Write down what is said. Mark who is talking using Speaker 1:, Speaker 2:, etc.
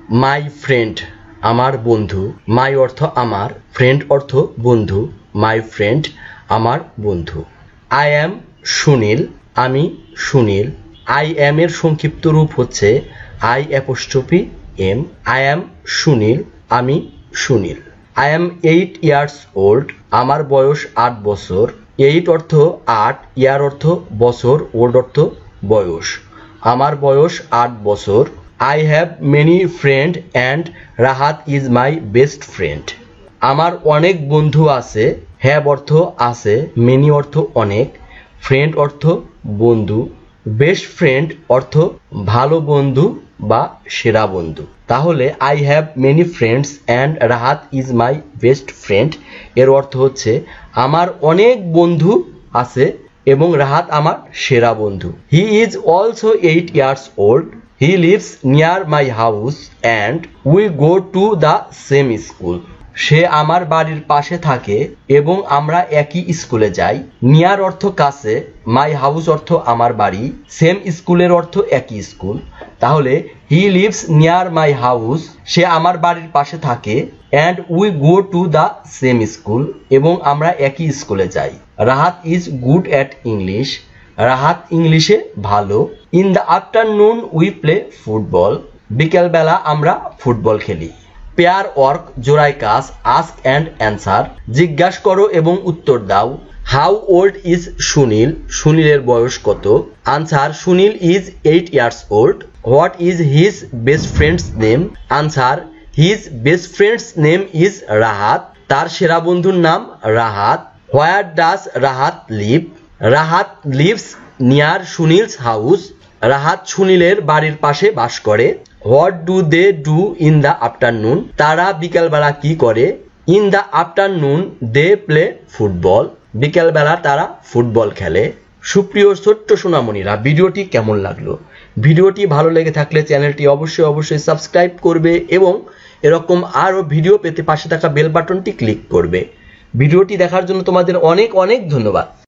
Speaker 1: My friend আমার বন্ধু, মাই অর্থ আমার, ফ্রেন্ড অর্থ বন্ধু, মাই ফ্রেন্ড আমার বন্ধু। আই অ্যাম সুনীল আমি সুনীল। আই অ্যাম এর সংক্ষিপ্ত রূপ হচ্ছে I apostrophe M. I am Sunil আমি Sunil. I am 8 years old আমার বয়স 8 বছর। 8 অর্থ 8, ইয়ার অর্থ বছর, ওল্ড অর্থ বয়স। আমার বয়স 8 বছর। I have many friend and Rahat is my best friend. আমার অনেক বন্ধু আছে। হ্যাভ অর্থ আছে, মেনি অর্থ অনেক, ফ্রেন্ড অর্থ বন্ধু, বেস্ট ফ্রেন্ড অর্থ ভালো বন্ধু বা সেরা বন্ধু। তাহলে I have many friends and Rahat is my best friend এর অর্থ হচ্ছে আমার অনেক বন্ধু আছে এবং রাহাত আমার সেরা বন্ধু। He is also 8 years old. He lives near my house and we go to the same school. সে আমার বাড়ির পাশে থাকে এবং আমরা একই স্কুলে যাই। নিয়ার অর্থ কাছে, মাই হাউস অর্থ আমার বাড়ি, সেম স্কুলের অর্থ একই স্কুল। তাহলে he lives near my house, সে আমার বাড়ির পাশে থাকে, and we go to the same school, এবং আমরা একই স্কুলে যাই। Rahat is good at English, Rahat ইংলিশে ভালো। In the afternoon we play football, বিকেলবেলা আমরা ফুটবল খেলি। পেয়ার ওয়ার্ক জোড়ায় কাজ, আস্ক অ্যান্ড অ্যান্সার, জিজ্ঞাসা করো এবং উত্তর দাও। হাউ ওল্ড ইজ সুনীল, সুনীলের বয়স কত? Answer, Sunil is 8 years old. What is his best friend's name? Answer, his best friend's name is Rahat, তার সেরা বন্ধুর নাম Rahat. Where does Rahat live? Rahat lives near Sunil's house, Rahat সুনীলের বাড়ির পাশে বাস করে। What do they do in the afternoon? তারা বিকেলবেলা কি করে? In the afternoon they play football, বিকেলবেলা তারা ফুটবল খেলে। সুপ্রিয় ছোট্ট সোনামণিরা, ভিডিওটি কেমন লাগলো? ভিডিওটি ভালো লেগে থাকলে চ্যানেলটি অবশ্যই সাবস্ক্রাইব করবে এবং এরকম আরও ভিডিও পেতে পাশে থাকা বেল বাটনটি ক্লিক করবে। ভিডিওটি দেখার জন্য তোমাদের অনেক ধন্যবাদ।